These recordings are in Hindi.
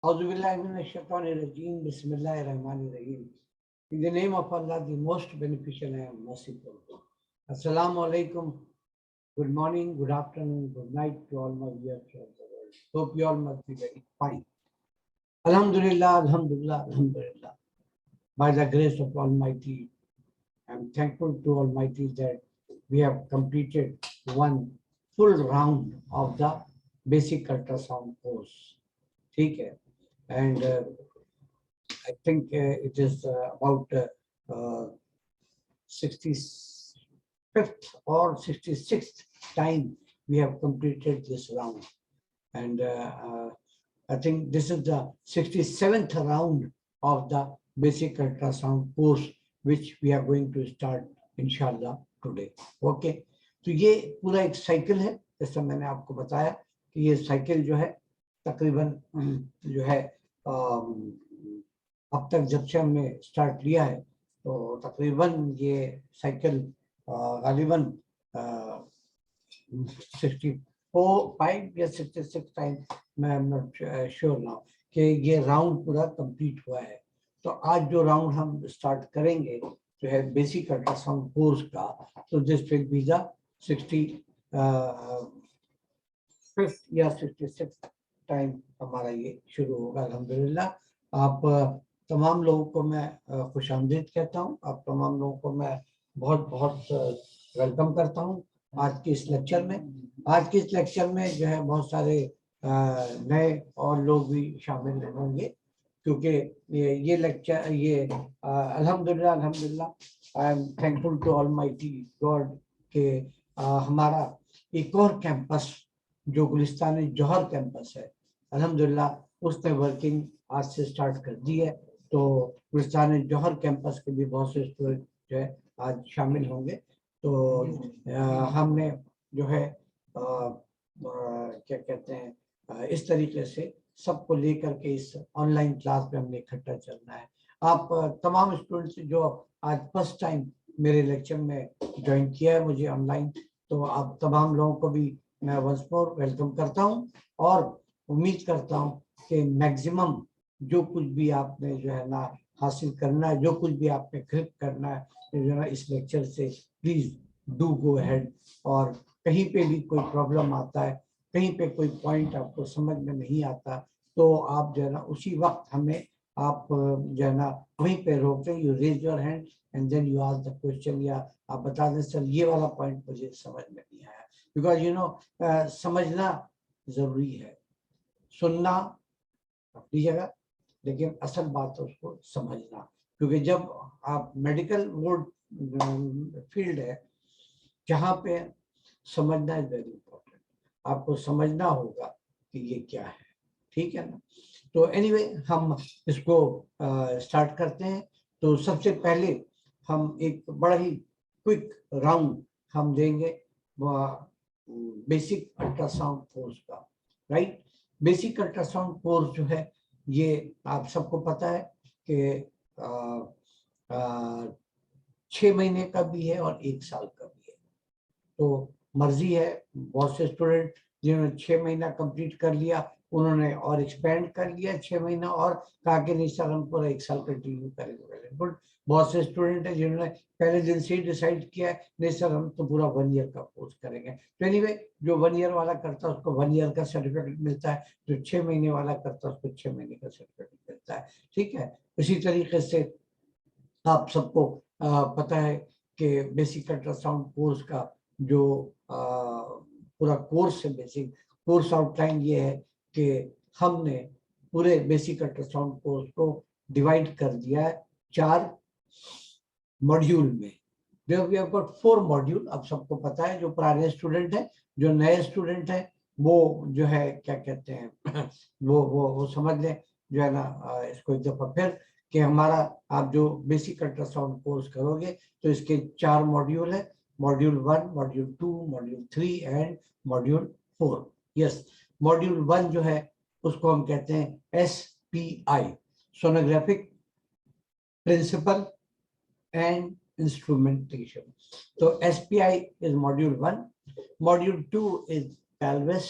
Auzubillahiminash-shaytanir-rajim. Bismillahir-rahmanir-rahim. In the name of Allah, the most beneficial and merciful. Assalamu alaikum. Good morning, good afternoon, good night to all my viewers of the world. Hope you all must be very fine. Alhamdulillah, Alhamdulillah, Alhamdulillah. By the grace of Almighty, I'm thankful to Almighty that we have completed one full round of the basic ultrasound course. Okay. And I think it is about 65th or 66th time we have completed this round. And I think this is the 67th round of the basic ultrasound course, which we are going to start inshallah today. Okay. तो ये पूरा एक साइकिल है, जैसा मैंने आपको बताया कि ये साइकिल जो है तकरीबन जो है अब तक जब से हमने स्टार्ट लिया है तो तकरीबन ये साइकिल गालिबन 65 या 66 टाइम, मैं नॉट श्योर नाउ कि ये राउंड पूरा कंप्लीट हुआ है। तो आज जो राउंड हम स्टार्ट करेंगे जो है बेसिक अल्ट्रासाउंड कोर्स का, तो this will be the 65th या 66th टाइम हमारा ये शुरू होगा अल्हम्दुलिल्लाह। आप तमाम लोगों को मैं खुशामदीद कहता हूँ, आप तमाम लोगों को मैं बहुत बहुत वेलकम करता हूँ आज के इस लेक्चर में। आज के इस लेक्चर में जो है बहुत सारे नए और लोग भी शामिल होंगे, क्योंकि ये लेक्चर ये अल्हम्दुलिल्लाह अल्हम्दुलिल्लाह I am thankful to almighty God के हमारा एक और कैंपस जो गुलिस्तान जौहर कैंपस है, अल्हम्दुलिल्लाह उसने वर्किंग आज से स्टार्ट कर दी है। तो गुलिस्तान जौहर कैंपस के भी बहुत से स्टूडेंट जो है आज शामिल होंगे। तो हमने जो है क्या कहते हैं इस तरीके से सबको लेकर के इस ऑनलाइन क्लास में हमने इकट्ठा चलना है। आप तमाम स्टूडेंट्स जो आज फर्स्ट टाइम मेरे लेक्चर में ज्वाइन किया है मुझे ऑनलाइन, तो आप तमाम लोगों को भी मैं वंस मोर वेलकम करता हूं और उम्मीद करता हूं कि मैक्सिमम जो कुछ भी आपने जो है ना हासिल करना है, जो कुछ भी आपने ग्रिप करना है जो है ना इस लेक्चर से, प्लीज डू गो अहेड। और कहीं पे भी कोई प्रॉब्लम आता है, कहीं पे कोई पॉइंट आपको समझ में नहीं आता, तो आप जो है ना उसी वक्त हमें आप जो है ना वहीं पे रोक दें, you raise your hand and then you ask the question, या आप बता दें सर ये वाला पॉइंट मुझे समझ में नहीं आया। बिकॉज यू नो समझना जरूरी है, सुनना अपनी जगह, लेकिन असल बात है उसको समझना। क्योंकि जब आप मेडिकल बोर्ड फील्ड है जहाँ पे समझना इज वेरी इंपॉर्टेंट, आपको समझना होगा कि ये क्या है, ठीक है ना। तो एनीवे हम इसको स्टार्ट करते हैं। तो सबसे पहले हम एक बड़ा ही क्विक राउंड हम देंगे बेसिक अल्ट्रासाउंड कोर्स का, राइट। बेसिक अल्ट्रासाउंड कोर्स जो है ये आप सबको पता है कि 6 महीने का भी है और 1 साल का भी है। तो मर्जी है, बहुत से स्टूडेंट जिन्होंने 6 महीना कंप्लीट कर लिया उन्होंने और एक्सपेंड कर लिया 6 महीना और कहा कि नहीं सर हम पूरा 1 साल कंटिन्यू करेंगे। बट बहुत से स्टूडेंट हैं जिन्होंने पहले दिन से ही डिसाइड किया है नहीं सर हम तो पूरा 1 ईयर का कोर्स करेंगे। तो एनीवे जो 1 ईयर वाला करता है उसको 1 ईयर का सर्टिफिकेट मिलता है, जो 6 महीने वाला करता है उसको 6 महीने का सर्टिफिकेट मिलता है, ठीक है। इसी तरीके से आप सबको पता है कि बेसिक अल्ट्रासाउंड कोर्स का जो पूरा कोर्स है, बेसिक कोर्स आउटलाइन ये है कि हमने पूरे बेसिक अल्ट्रासाउंड कोर्स को डिवाइड कर दिया है 4 मॉड्यूल में। We have got 4 module. आप सबको पता है, जो पुराने स्टूडेंट हैं, जो नए स्टूडेंट हैं वो जो है क्या कहते हैं वो समझ लें जो है ना इसको एक दफा फिर कि हमारा आप जो बेसिक अल्ट्रासाउंड कोर्स करोगे तो इसके 4 मॉड्यूल है, module 1, module 2, module 3 and module 4। Yes, module 1 जो है उसको हम कहते हैं SPI, sonographic principle and instrumentation. तो SPI is module 1, module 2 is pelvis,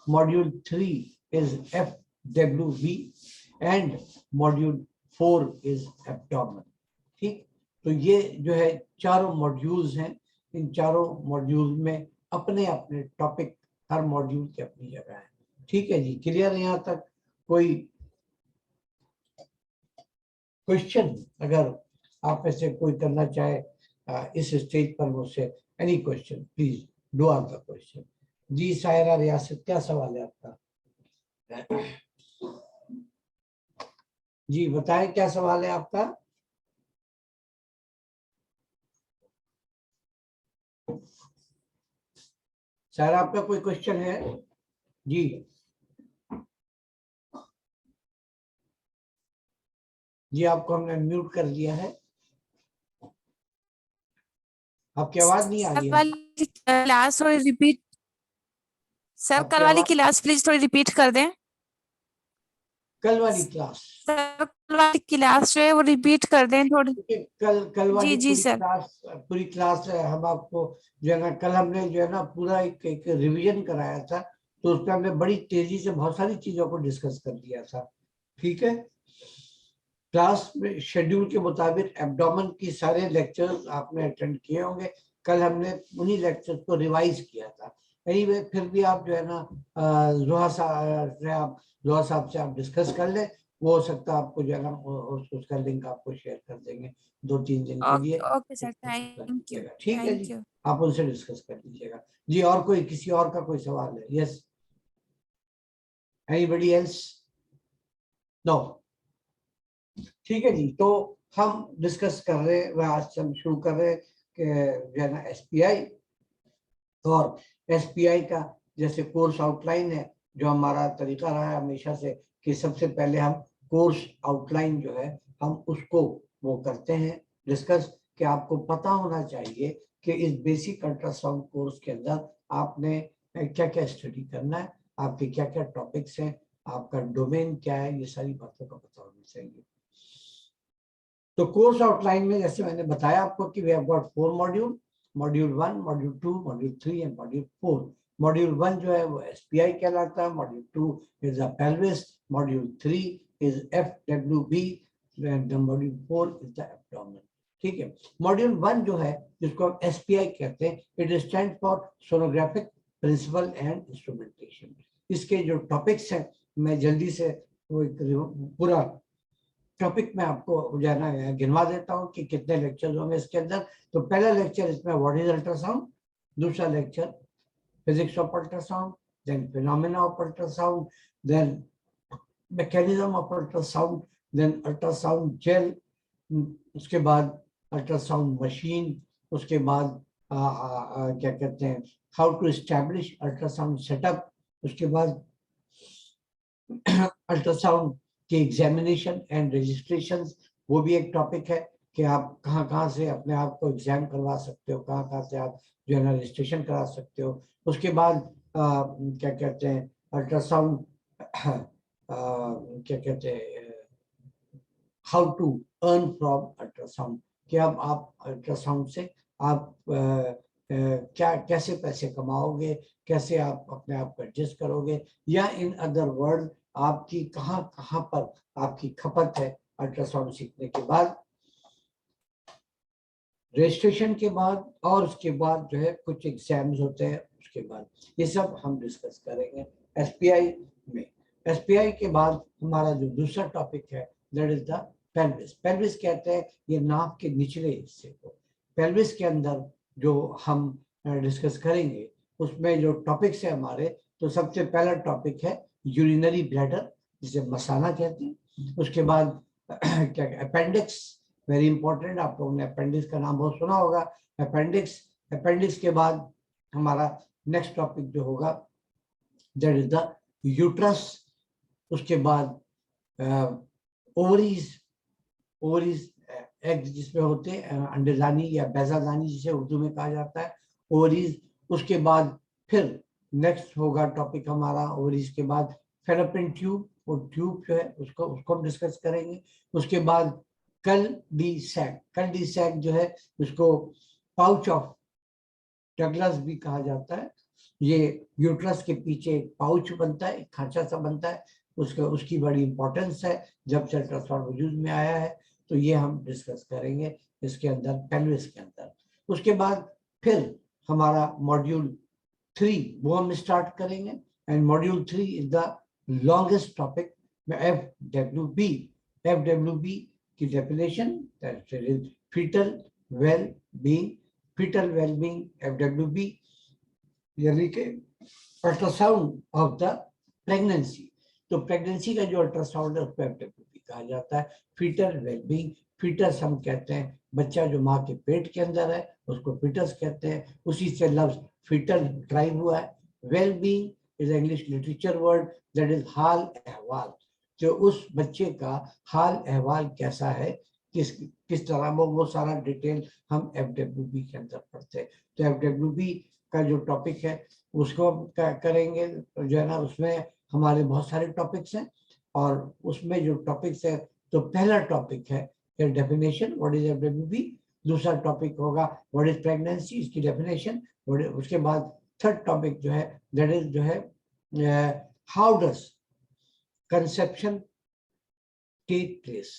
module 3 is WB and module 4 is abdomen. ठीक, तो ये जो है चारों मॉड्यूल्स हैं। इन चारों मॉड्यूल में अपने अपने टॉपिक, हर मॉड्यूल की अपनी जगह है। ठीक है जी, क्लियर है यहाँ तक? कोई क्वेश्चन अगर आप में से कोई करना चाहे इस स्टेज पर मुझसे, any question please do ask the question. जी सायरा रियासत, क्या सवाल है आपका? जी बताएं, क्या सवाल है आपका? सायरा, आपका कोई क्वेश्चन है? जी जी, आपको हमने म्यूट कर दिया है, आपकी आवाज नहीं आ रही है। क्लास थोड़ी रिपीट, सर आपकी कल वाली आवाज, क्लास प्लीज थोड़ी रिपीट कर दें। कल वाली क्लास, सर कल वाली क्लास जो है वो रिपीट कर दें थोड़ी। कल वाली जी जी सर। पूरी क्लास हम आपको जो है ना, कल हमने जो है ना पूरा एक रिवीजन कराया था, तो उसमें हमने बड़ी तेजी से बहुत सारी चीजों को डिस्कस कर लिया था। ठीक है, क्लास में शेड्यूल के मुताबिक एब्डोमेन की सारे लेक्चर्स आपने अटेंड किए होंगे। कल हमने उन्हीं लेक्चर्स को रिवाइज किया था। एनीवे, फिर भी आप जो है ना जोहा साहब से आप डिस्कस कर लें, वो हो सकता है आपको जो है ना उसका लिंक आपको शेयर कर देंगे 2-3 दिन के लिए। Okay okay sir, thank you ठीक है थैंक जी, यू। आप उनसे डिस्कस कर लीजिएगा जी। और कोई, किसी और का कोई सवाल है? Yes, anybody else? नो? ठीक है जी, तो हम डिस्कस कर रहे हैं, आज से हम शुरू कर रहे हैं कि जो है ना एसपीआई, और एसपीआई का जैसे कोर्स आउटलाइन है, जो हमारा तरीका रहा है हमेशा से कि सबसे पहले हम कोर्स आउटलाइन जो है हम उसको वो करते हैं डिस्कस, कि आपको पता होना चाहिए कि इस बेसिक अल्ट्रासाउंड कोर्स के अंदर आपने क्या क्या स्टडी करना है, आपके क्या क्या टॉपिक्स हैं, आपका डोमेन क्या है, ये सारी बातों का पता होना चाहिए। तो कोर्स आउटलाइन में जैसे मैंने बताया आपको कि we have got 4 module, module 1, module 2, module 3 and module 4। Module 1 जो है वो एसपीआई कहलाता है, module 2 is a pelvis, module 3 is FWB and module 4 is the abdomen. ठीक है, मॉड्यूल 1 जो है जिसको हम एसपीआई कहते हैं, it stand for sonographic principle and instrumentation. इसके जो टॉपिक्स हैं, मैं जल्दी से वो पूरा टॉपिक में आपको जो है ना गिनवा देता हूँ कि कितने लेक्चर होंगे इसके अंदर। तो पहला लेक्चर इसमें व्हाट इज अल्ट्रासाउंड, दूसरा lecture physics of ultrasound, then phenomena of ultrasound, then mechanism of ultrasound, then ultrasound gel, उसके बाद अल्ट्रासाउंड मशीन, उसके बाद क्या कहते हैं how to establish ultrasound setup, उसके बाद अल्ट्रासाउंड की एग्जामिनेशन एंड रजिस्ट्रेशन, वो भी एक टॉपिक है कि आप कहाँ कहाँ से अपने आप को एग्जाम करवा सकते हो, कहाँ कहाँ से आप जो है ना रजिस्ट्रेशन करा सकते हो। उसके बाद क्या कहते हैं अल्ट्रासाउंड क्या कहते हैं how to earn from ultrasound, कि अब आप अल्ट्रासाउंड से आप क्या कैसे पैसे कमाओगे, कैसे आप अपने आप को एडजस्ट करोगे, या इन अदर वर्ड आपकी कहाँ कहाँ पर आपकी खपत है अल्ट्रासाउंड सीखने के बाद, रजिस्ट्रेशन के बाद, और उसके बाद जो है कुछ एग्जाम्स होते हैं उसके बाद। ये सब हम डिस्कस करेंगे एसपीआई में। एसपीआई के बाद हमारा जो दूसरा टॉपिक है that is the pelvis. Pelvis कहते हैं ये नाक के निचले हिस्से को। पेल्विस के अंदर जो हम डिस्कस करेंगे उसमें जो टॉपिक्स है हमारे, तो सबसे पहला टॉपिक है यूरिनरी ब्लैडर, जिसे मसाना कहते हैं। उसके बाद क्या अपेंडिक्स, वेरी इंपॉर्टेंट, आप लोगों ने अपेंडिक्स का नाम बहुत सुना होगा। अपेंडिक्स, अपेंडिक्स के बाद हमारा नेक्स्ट टॉपिक जो होगा दैट इज द यूट्रस। उसके बाद ओवरीज, ओवरीज एग जिसमें होते हैं अंडेदानी या बैजादानी जिसे उर्दू में कहा जाता है, ओवरीज। उसके बाद फिर नेक्स्ट होगा टॉपिक हमारा ओवरीज के बाद फेलोपियन ट्यूब, वो ट्यूब जो है उसको हम डिस्कस करेंगे। उसके बाद कल डी सैक, कल डी सैक जो है उसको पाउच ऑफ डगलस भी कहा जाता है। ये यूट्रस के पीछे एक पाउच बनता है, एक खांचा सा बनता है, उसकी बड़ी इंपॉर्टेंस है जब से अल्ट्रासाउंड वजूद में आया है। तो ये हम डिस्कस करेंगे इसके अंदर, पेल्विस के अंदर। उसके बाद फिर हमारा मॉड्यूल 3 वो हम स्टार्ट करेंगे, and module 3 is the longest topic में FWB की definition, fetal well being, fetal well being FWB, यानी कि अल्ट्रासाउंड ऑफ द प्रेगनेंसी। तो प्रेगनेंसी का जो अल्ट्रासाउंड है उसको FWB कहा जाता है। फीटल वेलबींग, फीटस हम कहते हैं बच्चा जो माँ के पेट के अंदर है उसको फीटस कहते हैं, उसी से लफ्ज फीटल ड्राइव हुआ है। Wellbeing is English literature word that is हाल अहवाल, जो उस बच्चे का हाल अहवाल कैसा है, किस तरह वो सारा डिटेल हम FWB के अंदर पढ़ते हैं। तो FWB का जो टॉपिक है उसको करेंगे, जो है ना उसमें हमारे बहुत सारे टॉपिक्स हैं, और उसमें जो टॉपिक्स है तो पहला टॉपिक है डेफिनेशन व्हाट इज FWB, दूसरा टॉपिक होगा व्हाट इज प्रेगनेंसी, इसकी डेफिनेशन। उसके बाद थर्ड टॉपिक जो है दैट इज जो है how does conception take place,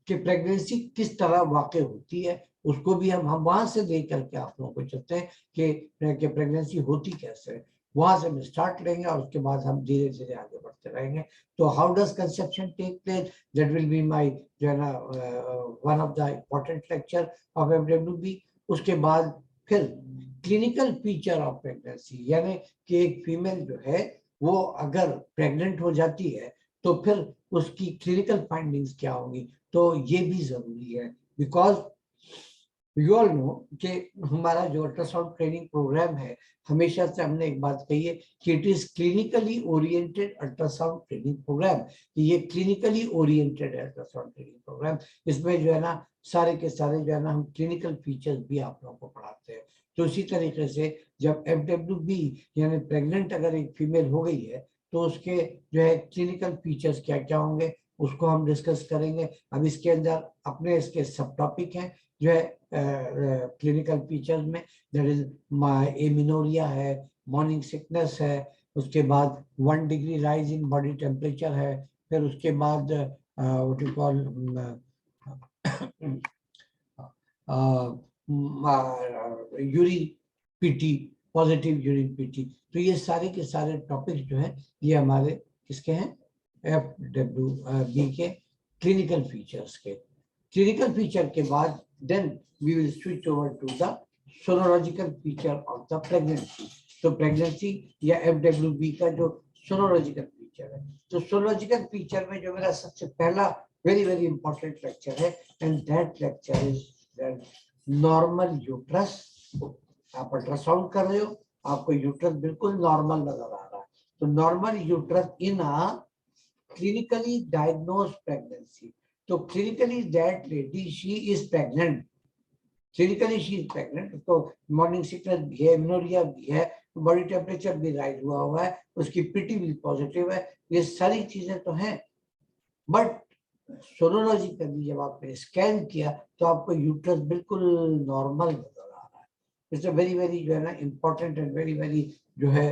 कि प्रेगनेंसी किस तरह वाकई होती है, उसको भी हम वहां से देख करके आप लोगों को चलते हैं कि प्रेगनेंसी होती कैसे है, वहां से हम स्टार्ट लेंगे और उसके बाद हम धीरे धीरे आगे बढ़ते रहेंगे। तो how does conception take place, that will be my जो है ना one of the important lecture of FWB। उसके बाद फिर क्लिनिकल फीचर ऑफ प्रेगनेंसी, यानी कि एक फीमेल जो है वो अगर प्रेग्नेंट हो जाती है तो फिर उसकी क्लिनिकल फाइंडिंग्स क्या होंगी, तो ये भी जरूरी है। बिकॉज यू ऑल नो कि हमारा जो अल्ट्रासाउंड ट्रेनिंग प्रोग्राम है, हमेशा से हमने एक बात कही है कि it is clinically oriented ultrasound training programme. ये clinically oriented ultrasound training programme, इसमें जो है ना सारे के सारे जो है ना हम क्लिनिकल फीचर्स भी आप लोगों को पढ़ाते हैं। तो इसी तरीके से जब FWB यानी प्रेग्नेंट अगर एक फीमेल हो गई है तो उसके जो है क्लिनिकल फीचर्स क्या क्या होंगे उसको हम डिस्कस करेंगे। अब इसके अंदर अपने इसके सब टॉपिक हैं जो है क्लिनिकल फीचर्स में, दैट इज एमिनोरिया है, मॉर्निंग सिकनेस है, उसके बाद 1 degree rise in body temperature है, फिर उसके बाद what you call urine PT, positive urine PT। तो ये सारे के सारे टॉपिक्स जो हैं ये हमारे किसके हैं, FWB के क्लिनिकल फीचर्स के। क्लिनिकल फीचर के बाद then we will switch over to the sonological feature of the pregnancy. तो प्रेगनेंसी या FWB का जो सोनोलॉजिकल फीचर है, तो सोनोलॉजिकल फीचर में जो मेरा सबसे पहला वेरी वेरी इंपॉर्टेंट लेक्चर है, and that lecture is normal uterus. आप अल्ट्रासाउंड कर रहे हो, आपको यूट्रस बिल्कुल नॉर्मल नजर आ रहा है, तो नॉर्मल यूट्रस इन अ क्लिनिकली डायग्नोज्ड प्रेगनेंसी। तो clinically that lady she is pregnant, clinically she is pregnant, तो मॉर्निंग सिकनेस भी है, एमेनोरिया भी है, बॉडी टेम्परेचर भी राइज हुआ है, उसकी PT भी पॉजिटिव है, ये सारी चीजें तो हैं। बट सोनोलॉजिकली जब आपने स्कैन किया तो आपको यूट्रस बिल्कुल नॉर्मल नजर आ रहा है। इट्स अ वेरी वेरी जो है ना इम्पोर्टेंट एंड वेरी वेरी जो है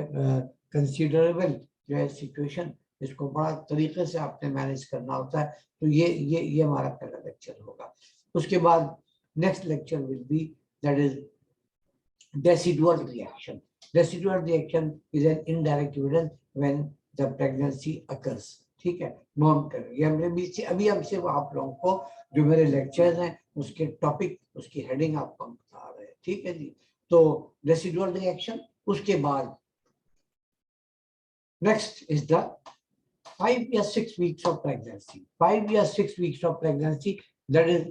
कंसिडरेबल जो है सिचुएशन, इसको बड़ा तरीके से आपने मैनेज करना होता है। तो ये हमारा पहला लेक्चर होगा। उसके बाद next lecture will be that is decidual reaction. Decidual reaction is an indirect evidence when the pregnancy occurs. ठीक है, नोट करेंगे हमने बीच से। अभी हम सिर्फ आप लोगों को जो मेरे लेक्चर्स हैं उसके टॉपिक, उसकी हेडिंग आपको हम बता रहे हैं, ठीक है जी। तो रेसिडुअल रिएक्शन, उसके बाद नेक्स्ट इज द 5 या 6 वीक्स ऑफ प्रेगनेंसी। 5 या 6 weeks of pregnancy that is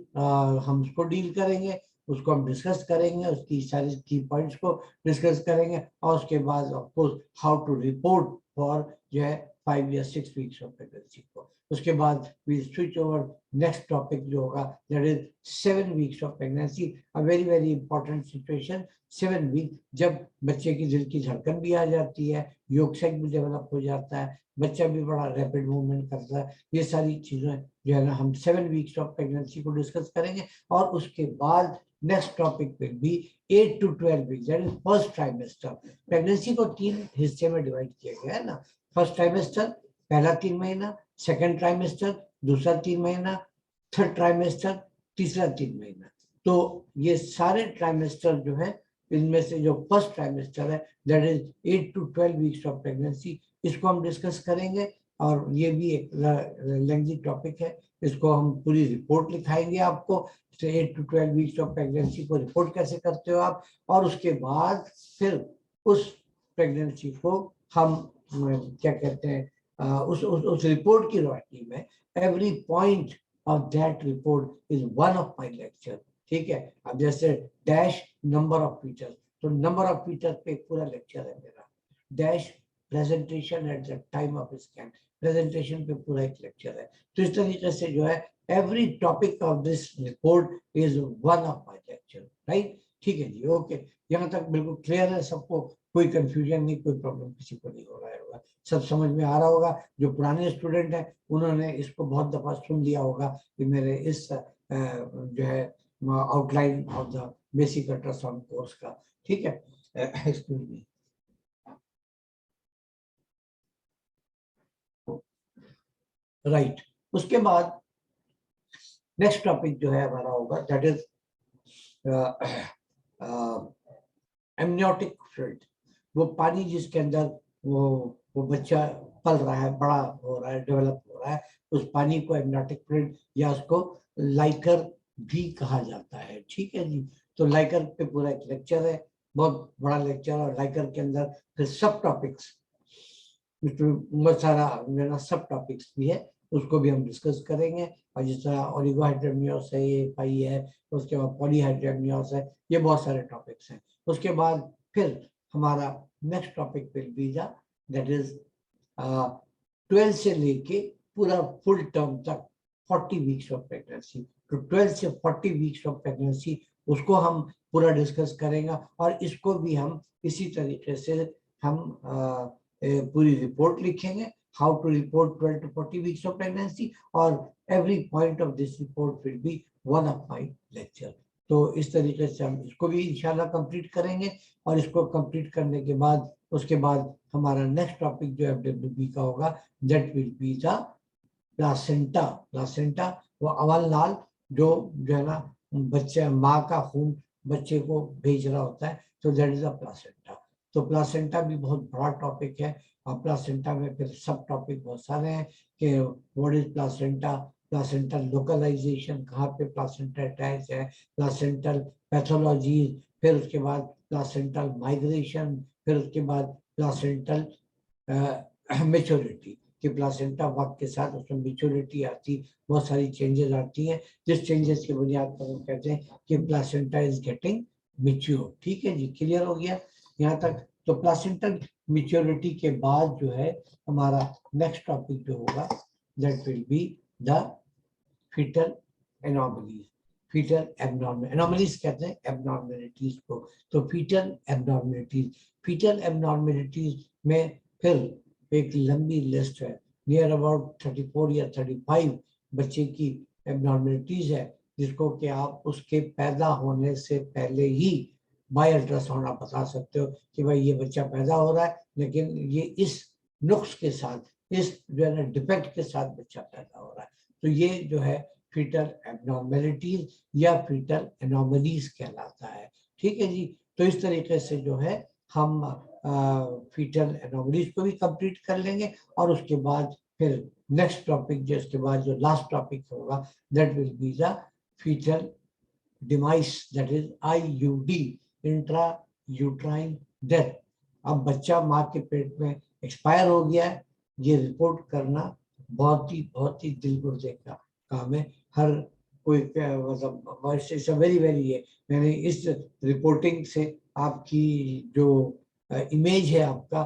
हम उसको डील करेंगे, उसको हम डिस्कस करेंगे, उसकी सारी की पॉइंट्स को डिस्कस करेंगे, और उसके बाद of course how to report for जो है 5 या 6 वीक्स ऑफ प्रेगनेंसी को। उसके बाद we switch over next topic जो होगा that is 7 weeks of pregnancy, a very very important situation. 7 week जब बच्चे की दिल की धड़कन भी आ जाती है, योगसेक भी डेवलप हो जाता है, बच्चा भी बड़ा रैपिड मूवमेंट करता है, ये सारी चीजें जो है ना हम 7 वीक्स ऑफ प्रेगनेंसी को डिस्कस करेंगे। और उसके बाद next topic will be 8 to 12 weeks, that is first trimester. Pregnancy को 3 हिस्से में डिवाइड किया गया है ना, फर्स्ट ट्राइमेस्टर, पहला 3 महीना, सेकंड ट्राइमेस्टर, दूसरा 3 महीना, थर्ड ट्राइमेस्टर, तीसरा 3 महीना। तो ये सारे ट्राइमेस्टर जो है, इनमें से जो फर्स्ट ट्राइमेस्टर है that is 8 to 12 weeks of pregnancy, इसको हम डिस्कस करेंगे। और ये भी एक लेंथी टॉपिक है, इसको हम पूरी रिपोर्ट लिखाएंगे आपको, 8 to 12 वीक्स ऑफ प्रेगनेंसी को रिपोर्ट कैसे करते हो आप। और उसके बाद फिर उस प्रेगनेंसी को हम क्या कहते हैं, उस रिपोर्ट की रोशनी में every point of that report is one of my lecture. ठीक है, अब जैसे डैश नंबर ऑफ फीचर्स, तो नंबर ऑफ फीचर्स पे पूरा लेक्चर है मेरा। Dash presentation at the time of scan, presentation पे पूरा एक लेक्चर है। तो इस तरीके से जो है every topic of this report is one of my lecture, right. ठीक है जी, ओके, यहाँ तक बिल्कुल क्लियर है सबको, कोई कंफ्यूजन नहीं, कोई प्रॉब्लम किसी को नहीं हो रहा होगा, सब समझ में आ रहा होगा। जो पुराने स्टूडेंट हैं उन्होंने इसको बहुत दफा सुन लिया होगा कि मेरे इस जो है outline of the basic ultrasound course का। ठीक है, एक्सक्यूज मी। राइट, उसके बाद नेक्स्ट टॉपिक जो है हमारा होगा दैट इज एमनियोटिक फ्लूइड, वो पानी जिसके अंदर वो बच्चा पल रहा है, बड़ा हो रहा है, डेवलप हो रहा है, उस पानी को एमनियोटिक फ्लूइड या उसको लाइकर भी कहा जाता है। ठीक है जी, तो लाइकर पे पूरा एक लेक्चर है, बहुत बड़ा लेक्चर, और लाइकर के अंदर फिर सब टॉपिक्स, बहुत सारा सब टॉपिक्स भी है, उसको भी हम डिस्कस करेंगे। और जिस तरह ओलिगोहाइड्रोमियोस है, ये पाई है, उसके बाद पॉलीहाइड्रोमियोस है, ये बहुत सारे टॉपिक्स हैं। उसके बाद फिर हमारा next topic will be that is 12 से लेके पूरा फुल टर्म तक 40 वीक्स ऑफ प्रेगनेंसी। तो 12 से 40 वीक्स ऑफ प्रेगनेंसी उसको हम पूरा डिस्कस करेंगे, और इसको भी हम इसी तरीके से हम पूरी रिपोर्ट लिखेंगे, how to report 12 to 40 weeks of pregnancy, और every point of this report will be one of my lecture। तो इस तरीके से हम इसको भी इंशाल्लाह कंप्लीट करेंगे। और इसको कंप्लीट करने के बाद उसके बाद हमारा नेक्स्ट टॉपिक जो FWB का होगा that will be the placenta. Placenta वो अवल लाल जो है ना, बच्चे माँ का खून बच्चे को भेज रहा होता है, तो दैट इज अ प्लासेंटा। तो प्लासेंटा भी बहुत बड़ा टॉपिक है, और प्लासेंटा में फिर सब टॉपिक बहुत सारे हैं कि what is placenta, placental localization, कहाँ पे प्लासेंटा अटैच है, प्लासेंटल पैथोलॉजी, फिर उसके बाद प्लासेंटल माइग्रेशन, फिर उसके बाद प्लासेंटल मेच्योरिटी, कि प्लासेंटा वक्त के साथ उसमें मेच्योरिटी आती, बहुत सारी चेंजेस आती हैं, जिस चेंजेस की बुनियाद पर हम कहते हैं कि प्लासेंटा इज गेटिंग मेच्योर। ठीक है जी, क्लियर हो गया यहाँ तक। तो प्लासेंटल मेच्योरिटी के बाद जो है हमारा नेक्स्ट टॉपिक जो होगा that will be the fetal anomalies. Fetal anomalies कहते हैं एबनॉर्मेलिटीज को। तो फीटल एबनॉर्मेलिटीज, फीटल एबनॉर्मेलिटीज में फिर एक लंबी लिस्ट है, नियर अबाउट 34 या 35 बच्चे की एबनॉर्मेलिटीज है, जिसको कि आप उसके पैदा होने से पहले ही बाय अल्ट्रासाउंड आप बता सकते हो कि भाई ये बच्चा पैदा हो रहा है, लेकिन ये इस नुक्स के साथ, इस जो है ना डिफेक्ट के साथ बच्चा पैदा हो रहा है। तो ये जो है फीटल एबनॉर्मेलिटीज या फीटल एनोमलीज कहलाता है। ठीक है जी, तो इस तरीके से जो है हम फीटल एनोमलीज को भी कंप्लीट कर लेंगे। और उसके बाद फिर नेक्स्ट टॉपिक जो इसके बाद जो लास्ट टॉपिक होगा that will be the fetal device, that is IUD, intrauterine death. अब बच्चा माँ के पेट में एक्सपायर हो गया है, ये रिपोर्ट करना बहुत ही दिल गुर्दे का काम है। हर कोई मतलब वेरी वेरी है, मैंने इस रिपोर्टिंग से आपकी जो इमेज है आपका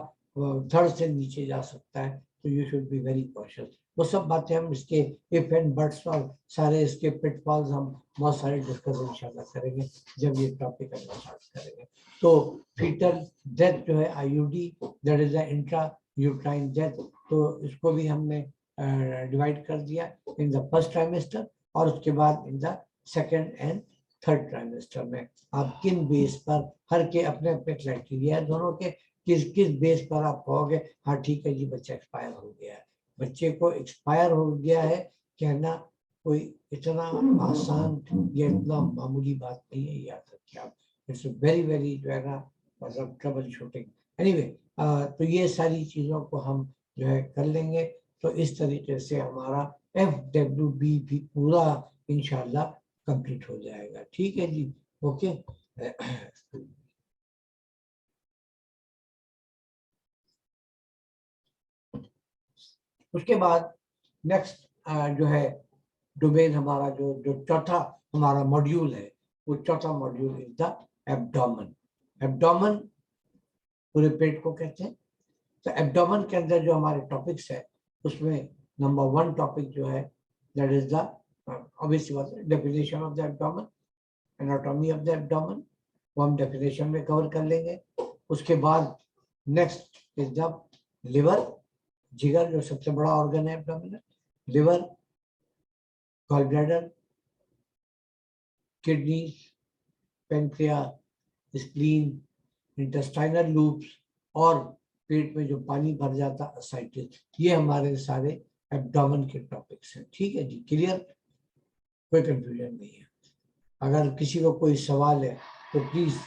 थर्ड से नीचे जा सकता है, तो you should be very cautious. वो सब बातें हम इसके इफ एंड बट्स और सारे इसके पिटफॉल्स हम बहुत सारे डिस्कस इंशाल्लाह करेंगे जब ये टॉपिक हम स्टार्ट करेंगे। तो फीटल डेथ जो है IUD, that is the intra uterine death, तो इसको भी हमने डिवाइड कर दिया इन द फर्स्ट ट्राइमेस्टर, और उसके बाद in the second and third trimester में आप किन बेस पर, हर के अपने अपने क्राइटेरिया है दोनों के, किस किस बेस पर आप कहोगे हाँ ठीक है जी बच्चा एक्सपायर हो गया है। बच्चे को एक्सपायर हो गया है कहना कोई इतना आसान या इतना मामूली बात नहीं है, याद रखिए आप। इट्स वेरी वेरी जो है ना मतलब ट्रबल शूटिंग। एनीवे तो ये सारी चीजों को हम जो है कर लेंगे। तो इस तरीके से हमारा FWB भी पूरा इंशाल्लाह कंप्लीट हो जाएगा। ठीक है जी, ओके। उसके बाद नेक्स्ट जो है डोमेन हमारा जो चौथा हमारा मॉड्यूल है, वो चौथा module is the abdomen. Abdomen पूरे पेट को कहते हैं। तो एब्डोमेन के अंदर जो हमारे टॉपिक्स है उसमें नंबर 1 टॉपिक जो है दैट इज द ऑब्वियसली बात है definition of the abdomen, anatomy of the abdomen, वो हम डेफिनेशन में कवर कर लेंगे। उसके बाद नेक्स्ट इज द लिवर, जिगर जो सबसे बड़ा ऑर्गन है एब्डोमेन में, liver, gall bladder, kidneys, pancreas, spleen, intestinal loops और पेट में जो पानी भर जाता असाइटिस, ये हमारे सारे एब्डोमेन के टॉपिक्स हैं। ठीक है जी, क्लियर, कोई कंफ्यूजन नहीं है। अगर किसी को कोई सवाल है तो please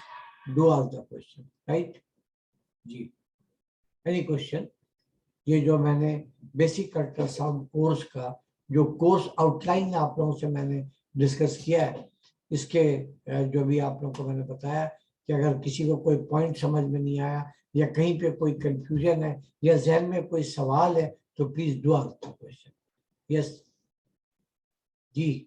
do ask the question, right जी, एनी क्वेश्चन। ये जो मैंने बेसिक अल्ट्रासाउंड कोर्स का जो कोर्स आउटलाइन आप लोगों से मैंने डिस्कस किया है, इसके जो भी आप लोगों को मैंने बताया कि अगर किसी को कोई पॉइंट समझ में नहीं आया या कहीं पे कोई कंफ्यूजन है या जहन में कोई सवाल है तो please do ask the question. Yes जी,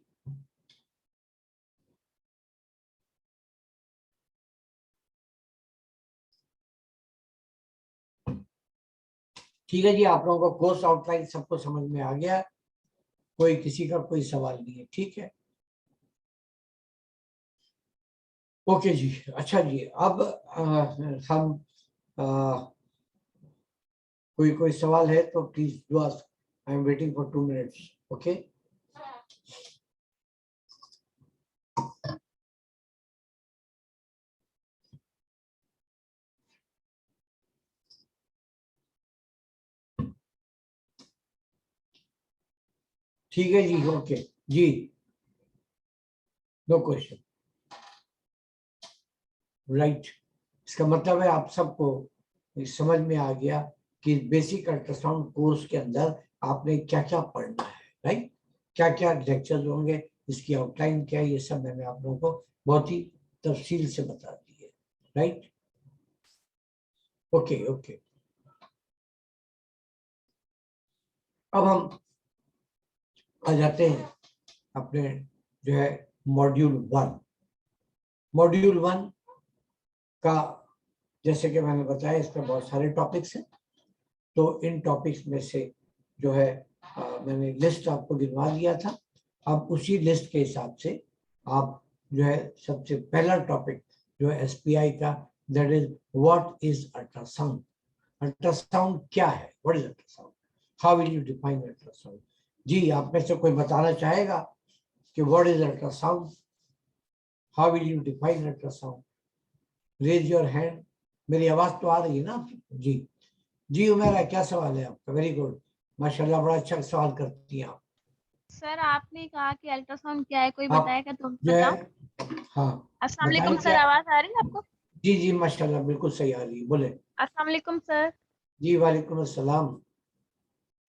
ठीक है जी, आप लोगों को कोर्स आउटलाइन सबको समझ में आ गया, कोई किसी का कोई सवाल नहीं है, ठीक है। ओके जी, अच्छा जी, अब हम कोई सवाल है तो please do ask, I am waiting for 2 minutes, okay. ठीक है जी, ओके जी, नो क्वेश्चन, राइट। इसका मतलब है आप सबको समझ में आ गया कि बेसिक अल्ट्रासाउंड कोर्स के अंदर आपने क्या क्या पढ़ना है, राइट, क्या क्या लेक्चर्स होंगे, इसकी आउटलाइन क्या है, ये सब मैंने आप लोगों को बहुत ही तफसील से बता दी है, राइट, ओके ओके। अब हम आ जाते हैं अपने जो है मॉड्यूल 1। मॉड्यूल 1 का जैसे कि मैंने बताया इसमें बहुत सारे टॉपिक्स हैं। तो इन टॉपिक्स में से जो है मैंने लिस्ट आपको गिनवा दिया था। अब उसी लिस्ट के हिसाब से आप जो है सबसे पहला टॉपिक जो है SPI का, that is what is ultrasound. Ultrasound क्या है, what is ultrasound, how will you define ultrasound. जी, आप में से कोई बताना चाहेगा कि what is ultrasound, how will you define ultrasound, raise your hand. मेरी आवाज तो आ रही है ना आपको? जी जी, उमेरा क्या सवाल है आपका? वेरी गुड, माशाल्लाह, बड़ा अच्छा सवाल करती हैं आप। सर आपने कहा कि अल्ट्रासाउंड क्या है, कोई आप बताएगा तो जो है, बताओ। हाँ अस्सलाम बताएं वालेकुम सर, क्या। आवाज आ रही है आपको? जी जी, माशाल्लाह, बिल्कुल सही आ रही है, बोले। अस्सलाम वालेकुम सर। जी वालेकुम अस्सलाम,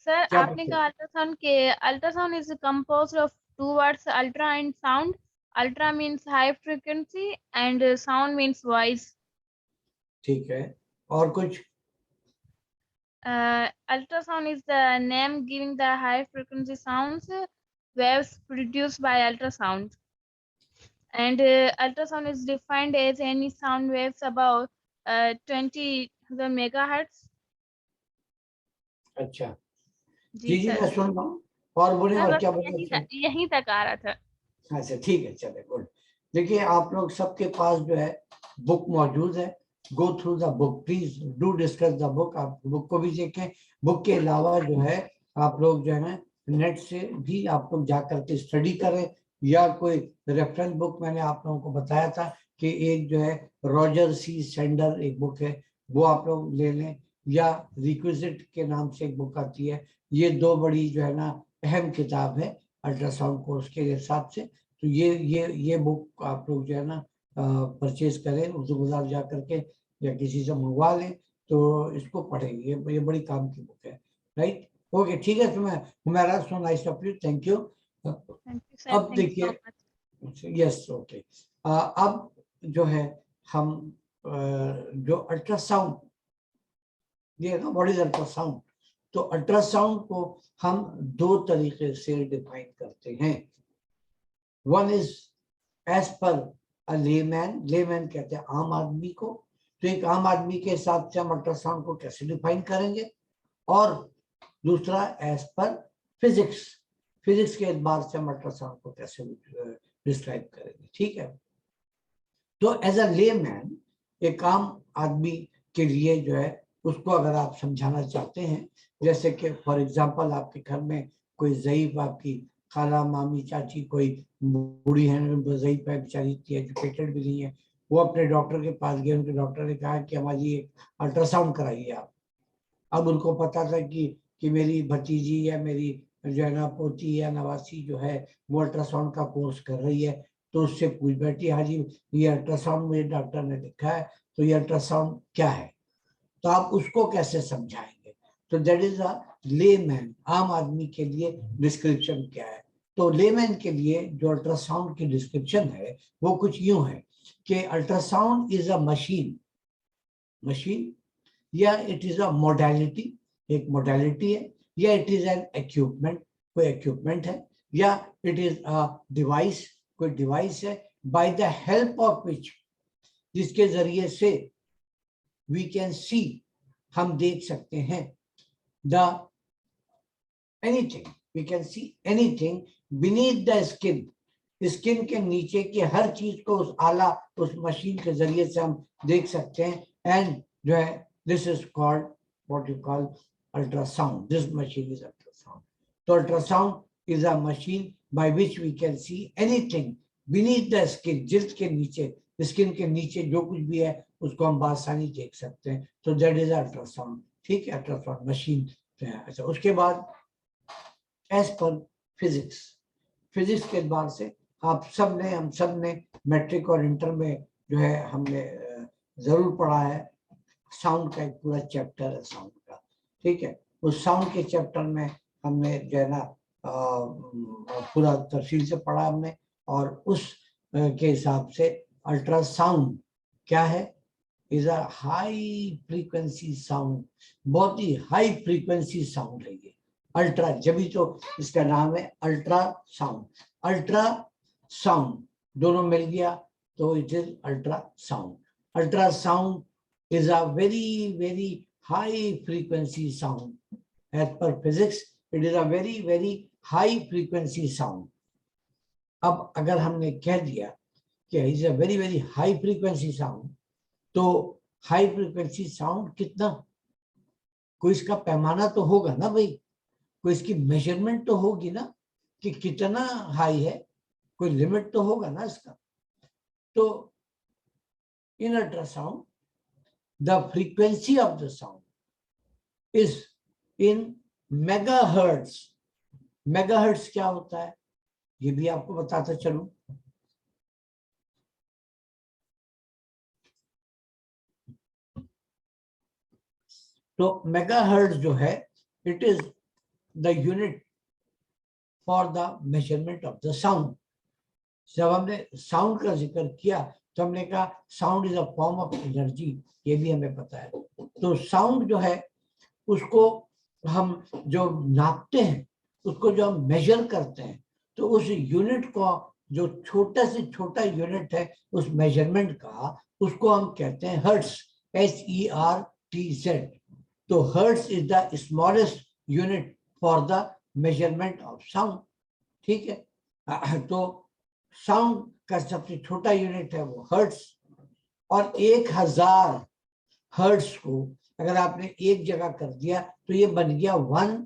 सर क्या आपने पूछे। कहा ultrasound is composed of 2 words, ultra and sound. Ultra means high frequency and sound means voice. ठीक है, और कुछ। Ultrasound is the name giving the high frequency sounds waves produced by ultrasound. And ultrasound is defined as any sound waves above 20 megahertz. अच्छा जी जी जी, सर। मैं सुन रहा हूँ, और बोले, हाँ और बस क्या बोले सुन। यहीं तक आ रहा था। अच्छा ठीक है, चले गुड। देखिए, आप लोग सबके पास जो है बुक मौजूद है, go through the book, please do discuss the book. आप बुक को भी देखें। बुक के अलावा जो है आप लोग जो है ना नेट से भी आप लोग जा करके स्टडी करें, या कोई रेफरेंस बुक मैंने आप लोगों को बताया था कि एक जो है रॉजर सी सेंडर एक बुक है, वो आप लोग ले लें, या रिक्विजिट के नाम से एक बुक आती है। ये दो बड़ी जो है ना अहम किताब है अल्ट्रासाउंड कोर्स के हिसाब से। तो ये बुक आप लोग जो है ना परचेज करें, उर्दू बाजार जा करके या किसी से मंगवा लें, तो इसको पढ़ेंगे। ये बड़ी काम की बुक है, राइट। ओके, ठीक है। तो मैं Humaira, so nice of you, thank you. अब देखिए, यस, ओके। अब जो है हम जो अल्ट्रासाउंड, ये ना व्हाट इज अल्ट्रासाउंड, तो अल्ट्रासाउंड को हम दो तरीके से डिफाइन करते हैं। One is as per a layman, layman कहते हैं आम आदमी को। तो एक आम आदमी के हिसाब से हम अल्ट्रासाउंड को कैसे डिफाइन करेंगे, और दूसरा एज पर फिजिक्स, फिजिक्स के एतबार से हम अल्ट्रासाउंड को कैसे डिस्क्राइब करेंगे, ठीक है। तो एज अ लेमैन, एक आम आदमी के लिए जो है उसको अगर आप समझाना चाहते हैं, जैसे कि फॉर एग्जांपल आपके घर में कोई ज़ईफ, आपकी खाला, मामी, चाची कोई बूढ़ी है, ज़ईफ है बेचारी, इतनी एजुकेटेड भी नहीं है, वो अपने डॉक्टर के पास गए, उनके डॉक्टर ने कहा कि हमारी एक अल्ट्रासाउंड कराइए आप। अब उनको पता था कि मेरी भतीजी या मेरी जो है ना पोती या नवासी जो है वो अल्ट्रासाउंड का कोर्स कर रही है, तो उससे पूछ बैठी, हाँ जी ये अल्ट्रासाउंड मुझे डॉक्टर ने लिखा है, तो ये अल्ट्रासाउंड क्या है, तो आप उसको कैसे समझाएंगे। तो दैट इज अ लेमैन, आम आदमी के लिए डिस्क्रिप्शन क्या है। तो लेमैन के लिए जो अल्ट्रासाउंड की डिस्क्रिप्शन है वो कुछ यूं है कि ultrasound is a machine, machine, या इट इज अ मोडालिटी, एक मोडालिटी है, या इट इज एन इक्विपमेंट, कोई इक्विपमेंट है, या इट इज अ डिवाइस, कोई डिवाइस है, by the help of which, जिसके जरिए से वी कैन सी, हम देख सकते हैं, the anything, we can see anything beneath the skin, skin के नीचे की हर चीज को उस आला, उस मशीन के जरिए से हम देख सकते हैं। एंड जो है this is called what you call ultrasound, this machine is ultrasound. तो ultrasound is a machine by which we can see anything beneath the skin, जिल्द के नीचे, स्किन के नीचे जो कुछ भी है उसको हम बासानी देख सकते हैं। तो दैट इज अल्ट्रासाउंड, ठीक है, अल्ट्रासाउंड मशीन। अच्छा, उसके बाद एज पर फिजिक्स, फिजिक्स के बाद से आप सब ने, हम सब ने मैट्रिक और इंटर में जो है हमने जरूर पढ़ा है, साउंड का एक पूरा चैप्टर है साउंड का, ठीक है। उस साउंड के चैप्टर में हमने जो है ना पूरा तफसील से पढ़ा हमने, और उस के हिसाब से अल्ट्रासाउंड क्या है, is a high frequency sound, बहुत ही हाई फ्रीक्वेंसी साउंड है ये अल्ट्रा, जब तो इसका नाम है अल्ट्रासाउंड। अल्ट्रासाउंड दोनों मिल गया तो it is ultrasound. Ultrasound is a very very high frequency sound. As per physics, it is a very very high frequency sound. अब अगर हमने कह दिया कि is a very very high frequency sound, तो high frequency sound कितना, कोई इसका पैमाना तो होगा ना भाई, कोई इसकी मेजरमेंट तो होगी ना कि कितना हाई है, कोई लिमिट तो होगा ना इसका। तो in ultrasound the frequency of the sound is in megahertz. megahertz क्या होता है ये भी आपको बताता चलूं। तो megahertz जो है it is the unit for the measurement of the sound. जब हमने साउंड का जिक्र किया तो हमने कहा sound is a form of energy, ये भी हमें पता है। तो साउंड जो है उसको हम जो नापते हैं, उसको जो हम मेजर करते हैं, तो उस यूनिट को, जो छोटा से छोटा यूनिट है उस मेजरमेंट का, उसको हम कहते हैं हर्ट्ज, HERTZ। तो hertz is the smallest unit for the measurement of sound, ठीक है। तो साउंड का सबसे छोटा यूनिट है वो हर्ट्ज, और 1000 हर्ट्ज को अगर आपने एक जगह कर दिया तो ये बन गया 1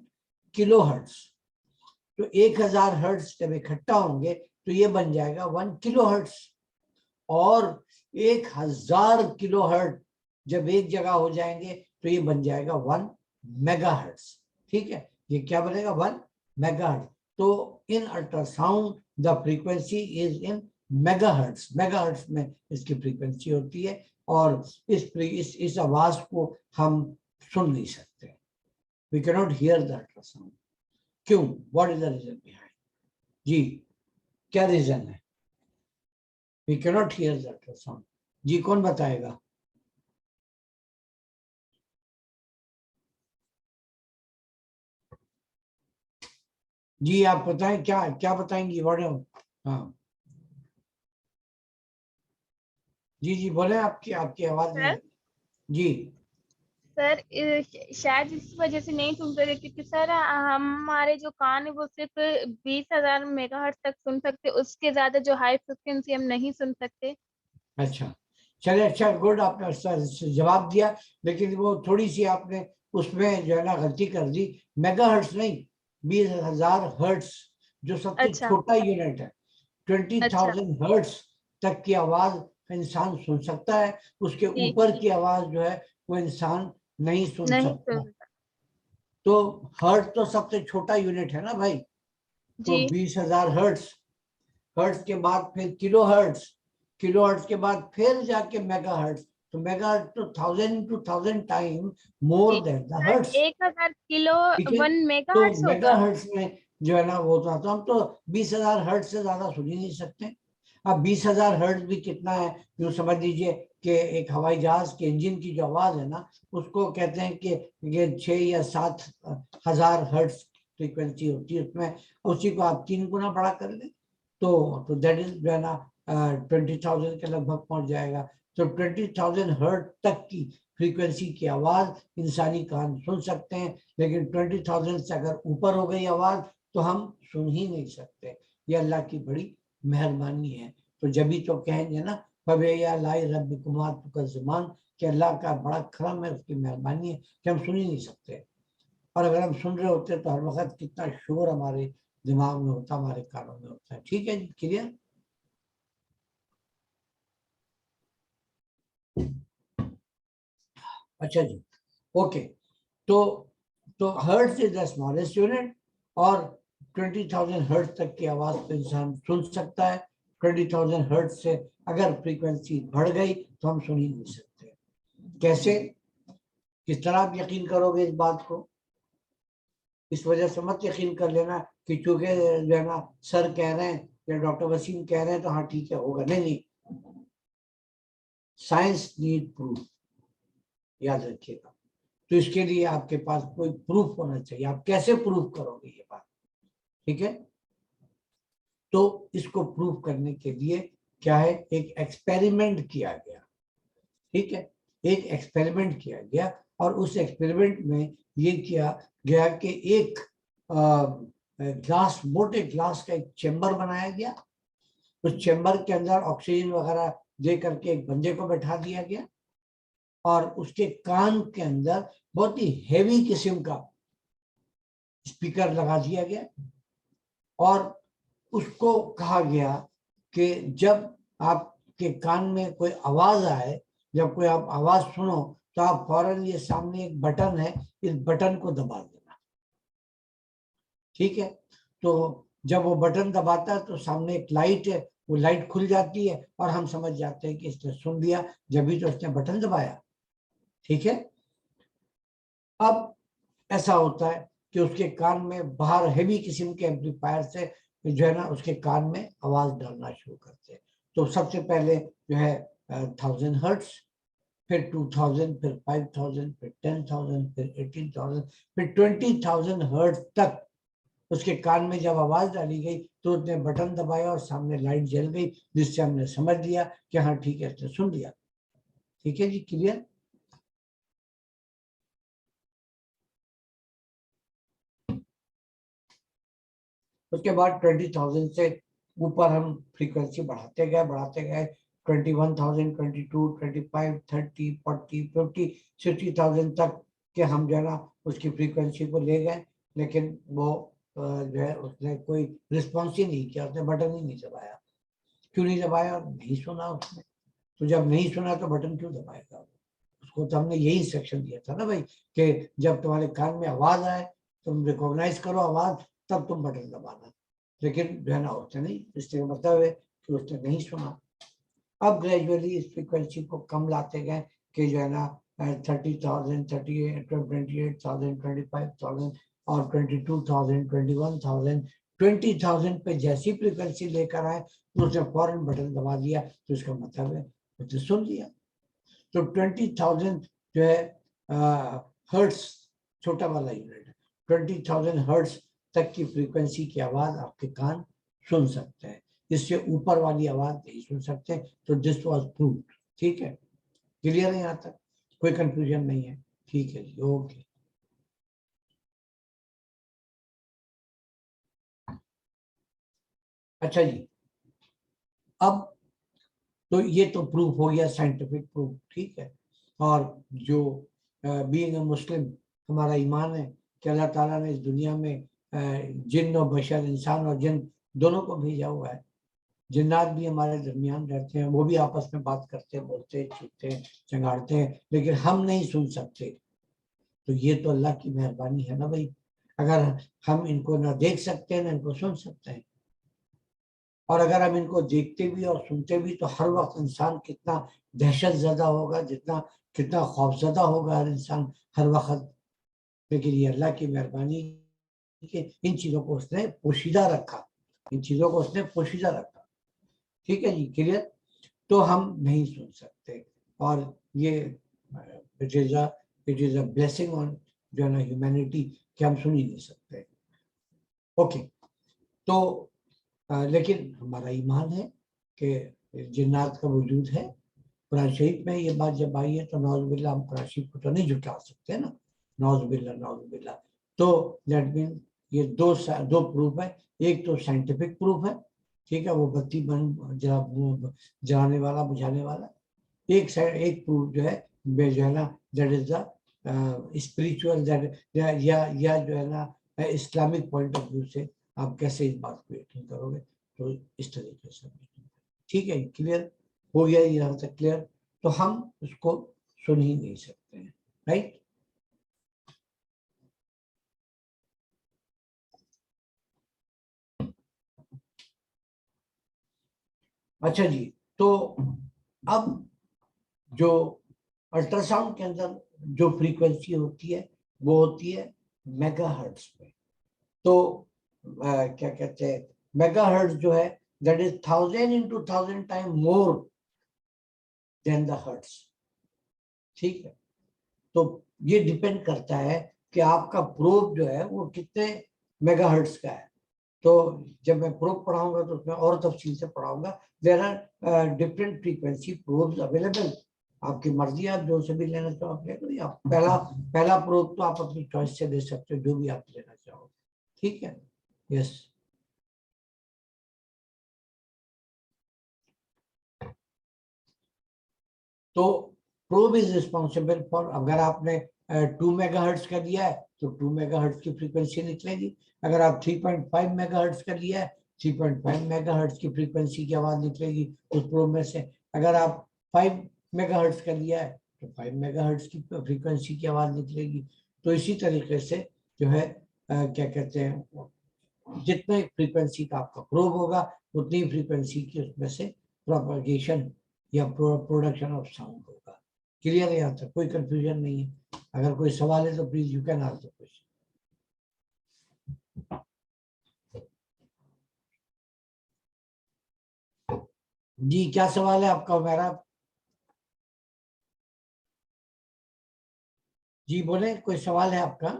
किलो हर्ट्ज। तो 1000 हर्ट्ज जब इकट्ठा होंगे तो ये बन जाएगा 1 किलो हर्ट्ज, और 1000 किलो हर्ट्ज जब एक जगह हो जाएंगे तो ये बन जाएगा 1 मेगाहर्ट्ज। ठीक है, ये क्या बनेगा 1 मेगाहर्ट्ज। तो in ultrasound the frequency is in megahertz, megahertz में इसकी फ्रीक्वेंसी होती है और इस आवाज को हम सुन नहीं सकते। We can not hear the ultrasound. क्यों? What is the reason behind? जी क्या रीजन है? We can not hear the ultrasound. जी कौन बताएगा? जी आप बताएं, क्या क्या बताएंगी? हाँ जी जी बोले, आपकी आपकी आवाज नहीं आ रही। जी सर शायद इस वजह से नहीं सुन रहे, क्योंकि सर हमारे जो कान है वो सिर्फ 20,000 मेगाहर्ट्ज तक सुन सकते, उसके ज्यादा जो हाई फ्रिक्वेंसी हम नहीं सुन सकते। अच्छा, चलिए अच्छा गुड, आपने जवाब दिया, लेकिन वो थोड़ी सी आपने उसमें जो है ना गलती कर दी। मेगाहर्ट्ज नहीं, 20,000 हर्ट्ज, जो सबसे अच्छा छोटा यूनिट है। अच्छा 20,000 हर्ट्ज तक की आवाज इंसान सुन सकता है, उसके जी ऊपर की आवाज जो है वो इंसान नहीं सुन नहीं सकता। सुन तो हर्ट्ज तो सबसे छोटा यूनिट है ना भाई। तो जी 20,000 हर्ट्ज, हर्ट्ज के बाद फिर किलो हर्ट्ज, किलो हर्ट्ज के बाद फिर जाके मेगा हर्ट्ज। तो मेगा हर्ट्ज तो 1000 टाइम मोर जी then the sir, hertz. 1,000 kilo ठीक है, 1 तो मेगाहर्ट्ज मेगा होगा। हर्ट्ज में जो है ना वो तो हम तो 20,000 हर्ट्ज से ज्यादा सुन ही नहीं सकते। अब 20,000 हर्ट्ज भी कितना है, यूँ समझ लीजिए कि एक हवाई जहाज के इंजन की जो आवाज है ना, उसको कहते हैं कि ये 6 या 7,000 हर्ट्ज फ्रीक्वेंसी होती है उसमें। उसी को आप 3 गुना बड़ा कर लें तो दैट इज जो है ना 20,000 के लगभग पहुंच जाएगा। तो 20,000 हर्ट्ज तक की फ्रीक्वेंसी की आवाज इंसानी कान सुन सकते हैं, लेकिन 20,000 से अगर ऊपर हो गई आवाज तो हम सुन ही नहीं सकते। ये अल्लाह की बड़ी मेहरबानी है। तो जब भी तो कहेंगे ना फबैया लाई रब कुमार तुका ज़मान, कि अल्लाह का बड़ा करम है, उसकी मेहरबानी है कि हम सुन ही नहीं सकते। और अगर हम सुन रहे होते तो हर वक्त कितना शोर हमारे दिमाग में होता, हमारे कानों में होता है। ठीक है जी, क्लियर? अच्छा जी, ओके। तो hertz is the smallest unit और 20,000 हर्ट्ज तक की आवाज तो इंसान सुन सकता है। 20,000 हर्ट्ज से अगर फ्रीक्वेंसी बढ़ गई तो हम सुन ही नहीं सकते। कैसे, किस तरह आप यकीन करोगे इस बात को? इस वजह से मत यकीन कर लेना कि चूंकि जो है ना सर कह रहे हैं या डॉक्टर वसीम कह रहे हैं तो हाँ ठीक है होगा। नहीं नहीं, साइंस नीड प्रूफ, याद रखिएगा। तो इसके लिए आपके पास कोई प्रूफ होना चाहिए। आप कैसे प्रूफ करोगे ये बात? ठीक है, तो इसको प्रूफ करने के लिए क्या है, एक एक्सपेरिमेंट किया गया। ठीक है, एक एक्सपेरिमेंट किया गया और उस एक्सपेरिमेंट में ये किया गया कि एक ग्लास, मोटे ग्लास का एक चेंबर बनाया गया। उस चेंबर के अंदर ऑक्सीजन वगैरह दे करके एक बंदे को बैठा दिया गया और उसके कान के अंदर बहुत ही हेवी किस्म का स्पीकर लगा दिया गया और उसको कहा गया कि जब आपके कान में कोई आवाज आए, जब कोई आप आवाज सुनो तो आप फौरन, ये सामने एक बटन है, इस बटन को दबा देना। ठीक है, तो जब वो बटन दबाता है तो सामने एक लाइट है, वो लाइट खुल जाती है और हम समझ जाते हैं कि इसने सुन लिया, जब भी तो उसने बटन दबाया। ठीक है, अब ऐसा होता है कि उसके कान में बाहर हेवी किस्म के एम्पलीफायर से जो है ना उसके कान में आवाज डालना शुरू करते हैं। तो सबसे पहले जो है 1,000 हर्ट्ज, फिर 2,000, फिर 5,000, फिर 10,000, फिर 18,000, फिर 20,000 हर्ट्ज तक उसके कान में जब आवाज डाली गई तो उसने बटन दबाया और सामने लाइट जल गई, जिससे हमने समझ लिया कि हाँ ठीक है, उसने सुन लिया। ठीक है जी, क्लियर? उसके बाद 20,000 से ऊपर हम फ्रीक्वेंसी बढ़ाते गए 21,000, 22, 25, 30, 40, 50, 60,000 तक के हम जो है ना उसकी फ्रीक्वेंसी को ले गए। लेकिन वो जो है उसने कोई रिस्पॉन्स ही नहीं किया, उसने बटन ही नहीं दबाया। क्यों नहीं दबाया? नहीं सुना उसने। तो जब नहीं सुना तो बटन क्यों दबाएगा? उसको तो हमने यही इंस्ट्रक्शन दिया था ना भाई कि जब तुम्हारे कान में आवाज आए तुम रिकॉग्नाइज करो आवाज, तब तुम बटन दबाना। लेकिन जो है ना उसने नहीं, इसलिए मतलब है कि उसने नहीं सुना। अब ग्रेजुअली इस फ्रीक्वेंसी को कम लाते गए कि जो है ना 30,000, 38, 28,000, 25,000 और 22,000, 21,000, 20,000 पे जैसी फ्रीक्वेंसी लेकर आए तो उसने फौरन बटन दबा दिया। तो इसका मतलब है उसने सुन लिया। तो 20,000 जो है हर्ट्स छोटा वाला यूनिट है, 20,000 हर्ट्स तक की फ्रीक्वेंसी की आवाज आपके कान सुन सकते हैं, इससे ऊपर वाली आवाज नहीं सुन सकते। तो दिस वाज प्रूव्ड। ठीक है, क्लियर है यहाँ तक, कोई कंफ्यूजन नहीं है? ठीक है जी, ओके। अच्छा जी, अब तो ये तो प्रूफ हो गया, साइंटिफिक प्रूफ, ठीक है। और जो बीइंग अ मुस्लिम हमारा ईमान है कि अल्लाह ताला ने इस दुनिया में जिन्न और बशर, इंसान और जिन दोनों को भेजा हुआ है। जिन्नात भी हमारे दरमियान रहते हैं, वो भी आपस में बात करते हैं, बोलते हैं, चीखते हैं, चंगाड़ते हैं, लेकिन हम नहीं सुन सकते। तो ये तो अल्लाह की मेहरबानी है ना भाई, अगर हम इनको ना देख सकते हैं ना इनको सुन सकते हैं। और अगर हम इनको देखते भी और सुनते भी तो हर वक्त इंसान कितना दहशत ज़दा होगा, जितना कितना खौफजदा होगा हर इंसान हर वक्त। लेकिन ये अल्लाह की मेहरबानी कि इन चीज़ों को उसने पोशीदा रखा, इन चीज़ों को उसने पोशीदा रखा। ठीक है जी, क्लियर। तो हम नहीं सुन सकते, और ये it is a blessing on जो है ना ह्यूमैनिटी कि हम सुन ही नहीं सकते। ओके, तो लेकिन हमारा ईमान है कि जिन्नात का वजूद है। कुरान शरीफ में ये बात जब आई है तो नौज़ुबिल्लाह, हम कुरान शरीफ को तो नहीं झुठला सकते ना, नौज़ुबिल्लाह नौज़ुबिल्लाह। तो दैट मीन ये दो प्रूफ है। एक तो साइंटिफिक प्रूफ है, ठीक है, वो बत्ती जलाने वाला, बुझाने वाला। एक प्रूफ जो है ना, that is the spiritual, that या जो है ना इस्लामिक पॉइंट ऑफ व्यू से आप कैसे इस बात को यकीन करोगे। तो इस तरीके से, ठीक है, क्लियर हो गया यहाँ तक, क्लियर। तो हम उसको सुन ही नहीं सकते हैं, राइट। अच्छा जी, तो अब जो अल्ट्रासाउंड के अंदर जो फ्रीक्वेंसी होती है वो होती है मेगाहर्ट्ज पे। तो क्या कहते हैं, मेगाहर्ट्ज जो है that is 1000 into 1000 time more than the hertz. ठीक है, तो ये डिपेंड करता है कि आपका प्रोब जो है वो कितने मेगाहर्ट्ज का है। तो जब मैं प्रोब पढ़ाऊंगा तो उसमें और तफसील से पढ़ाऊंगा। There are different frequency probes available. आपकी मर्जी, आप जो से भी लेना चाहो आप ले लो। आप पहला प्रोब तो आप अपनी चॉइस से ले सकते हो, जो भी आप लेना चाहो। ठीक है, यस। तो प्रोब इज रिस्पॉन्सिबल फॉर, अगर आपने 2 मेगाहर्ट्ज का लिया है तो 2 मेगाहर्ट्ज की फ्रीक्वेंसी निकलेगी। अगर आप 3.5 मेगाहर्ट्ज का लिया है, 3.5 मेगाहर्ट्ज की फ्रीक्वेंसी की आवाज निकलेगी उस प्रोब में से। अगर आप 5 मेगाहर्ट्ज का लिया है तो 5 मेगाहर्ट्ज की फ्रीक्वेंसी की आवाज निकलेगी। तो इसी तरीके से जो है क्या कहते हैं, जितने फ्रीक्वेंसी का आपका प्रोब होगा उतनी फ्रीक्वेंसी की उसमें से प्रोपगेशन या प्रोडक्शन ऑफ साउंड होगा। क्लियर है, यहाँ तक कोई कंफ्यूजन नहीं है? अगर कोई सवाल है तो please you can ask the question. जी, क्या सवाल है आपका मेरा? जी बोले, कोई सवाल है आपका?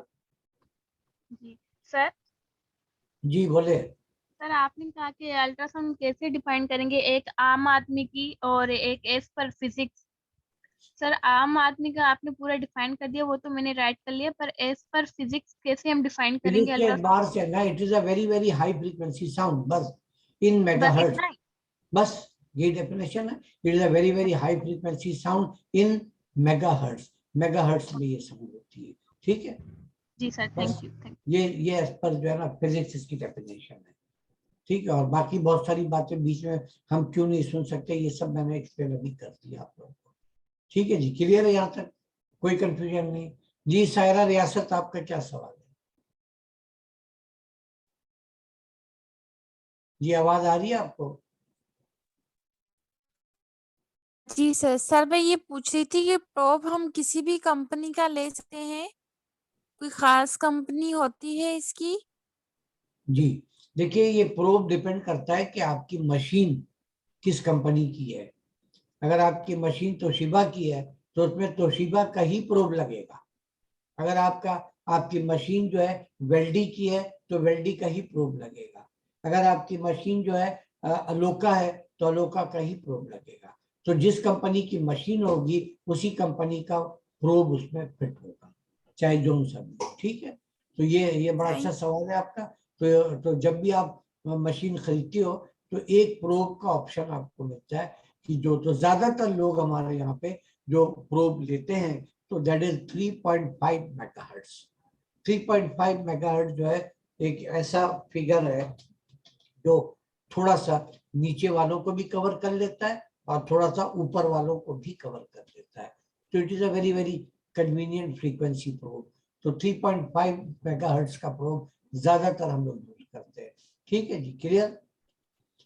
जी सर। जी बोले। सर आपने कहा कि अल्ट्रासाउंड कैसे डिफाइन करेंगे, एक आम आदमी की और एक एज पर फिजिक्स। सर आम आदमी का आपने पूरा डिफाइन कर दिया, वो तो मैंने राइट कर लिया, पर एज पर फिजिक्स कैसे हम डिफाइन करेंगे फिजिक्स के अल्ट्रासाउंड? एतबार से ना, it is a very very high frequency sound, बस इन बस मेगाहर्ट्ज। इतना ही? बस ये डेफिनेशन है, it is a very very high frequency sound in megahertz. Megahertz में ये साउंड होती है, ठीक है। जी सर, बस थैंक यू। ये एज पर जो है ना फिजिक्स इसकी डेफिनेशन है, ठीक है। और बाकी बहुत सारी बातें बीच में हम क्यों नहीं सुन सकते, ये सब मैंने एक्सप्लेन अभी कर दिया आप लोगों को। ठीक है जी, क्लियर है यहाँ तक? कोई कंफ्यूजन नहीं। जी सायरा रियासत, आपका क्या सवाल है? जी आवाज आ रही है आपको? जी सर। सर मैं ये पूछ रही थी कि प्रोब हम किसी भी कंपनी का ले सकते हैं? कोई खास कंपनी होती है इसकी? जी देखिए, ये प्रोब डिपेंड करता है कि आपकी मशीन किस कंपनी की है। अगर आपकी मशीन तोशिबा की है तो उसमें तोशिबा का ही प्रोब लगेगा। अगर आपकी मशीन जो है वेल्डी की है तो वेल्डी का ही प्रोब लगेगा। अगर आपकी मशीन जो है अलोका है तो अलोका का ही प्रोब लगेगा। तो जिस कंपनी की मशीन होगी उसी कंपनी का प्रोब उसमें फिट होगा, चाहे जो सा भी। ठीक है, तो ये बड़ा अच्छा थैंक सवाल है आपका। तो जब भी आप मशीन खरीदती हो तो एक प्रोब का ऑप्शन आपको मिलता है कि जो तो ज्यादातर लोग हमारे यहाँ पे जो प्रोब लेते हैं तो दैट इज 3.5 मेगाहर्ट्ज। 3.5 मेगाहर्ट्ज जो है एक ऐसा फिगर है जो थोड़ा सा नीचे वालों को भी कवर कर लेता है और थोड़ा सा ऊपर वालों को भी कवर कर लेता है। तो it is a very very convenient frequency probe. तो 3.5 मेगाहर्ट्ज का प्रोब ज्यादातर हम लोग यूज करते हैं। ठीक है जी, क्लियर?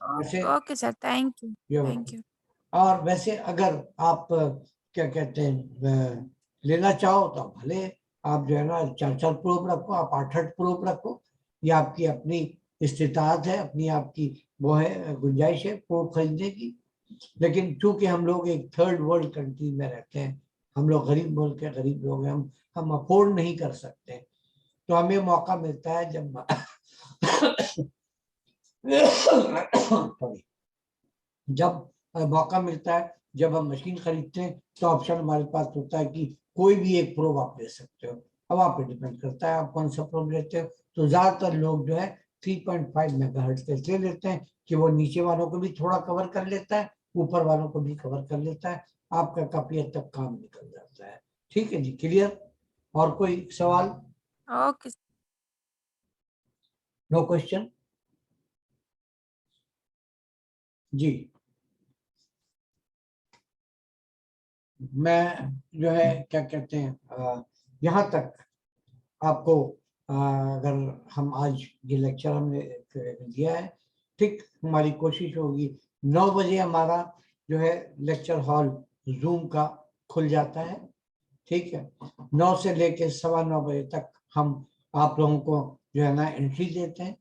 वैसे ओके सर, थैंक यू। ये थैंक यू। और वैसे अगर आप क्या कहते हैं लेना चाहो तो आप भले आप जो है ना 4-4 प्रोब रखो, आप 8-8 प्रोब रखो। ये आपकी अपनी इस्तिताअत है, अपनी आपकी वो है गुंजाइश है प्रोब खरीदने की। लेकिन चूंकि हम लोग एक थर्ड वर्ल्ड कंट्री में रहते हैं, हम लोग गरीब मुल्क के गरीब लोग हैं, हम अफोर्ड नहीं कर सकते, तो हमें मौका मिलता है जब जब मौका मिलता है, जब हम मशीन खरीदते हैं तो ऑप्शन हमारे पास होता है कि कोई भी एक प्रोब आप ले सकते हो। अब आप पे डिपेंड करता है आप कौन सा प्रोब लेते हो। तो ज्यादातर लोग जो है 3.5 मेगाहर्ट्ज का इसलिए लेते हैं कि वो नीचे वालों को भी थोड़ा कवर कर लेता है, ऊपर वालों को भी कवर कर लेता है, आपका काफी हद तक काम निकल जाता है। ठीक है जी, क्लियर? और कोई सवाल? ओके। No question? जी मैं जो है क्या कहते हैं यहाँ तक आपको अगर हम आज ये लेक्चर हमने दिया है, ठीक, हमारी कोशिश होगी 9 बजे हमारा जो है लेक्चर हॉल जूम का खुल जाता है। ठीक है, 9 से लेके 9:15 बजे तक हम आप लोगों को जो है ना एंट्री देते हैं,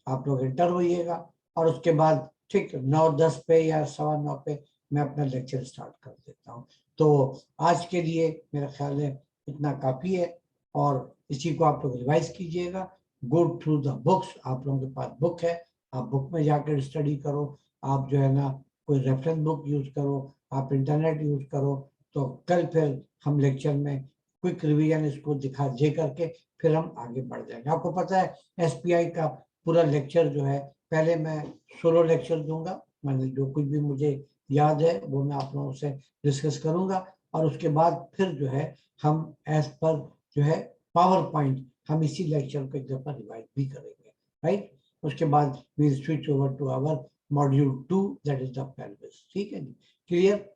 आप लोग एंटर होइएगा और उसके बाद ठीक 9:10 पे या 9:15 पे मैं अपना लेक्चर स्टार्ट कर देता हूँ। तो आज के लिए मेरा ख्याल है इतना काफ़ी है और इसी को आप लोग रिवाइज कीजिएगा। गो थ्रू द बुक्स, आप लोगों के पास बुक है, आप बुक में जाकर स्टडी करो, आप जो है ना कोई रेफरेंस बुक यूज करो, आप इंटरनेट यूज करो। तो कल फिर हम लेक्चर में क्विक रिवीजन इसको दिखा दे करके फिर हम आगे बढ़ जाएंगे। आपको पता है एसपीआई का पूरा लेक्चर जो है पहले मैं सोलो लेक्चर दूंगा, मैंने जो कुछ भी मुझे याद है वो मैं आप लोगों से डिस्कस करूंगा और उसके बाद फिर जो है हम एज पर जो है पावर पॉइंट हम इसी लेक्चर को एक दफा रिवाइज भी करेंगे, राइट? उसके बाद we switch over to our module 2 that is the pelvis. ठीक है जी, क्लियर?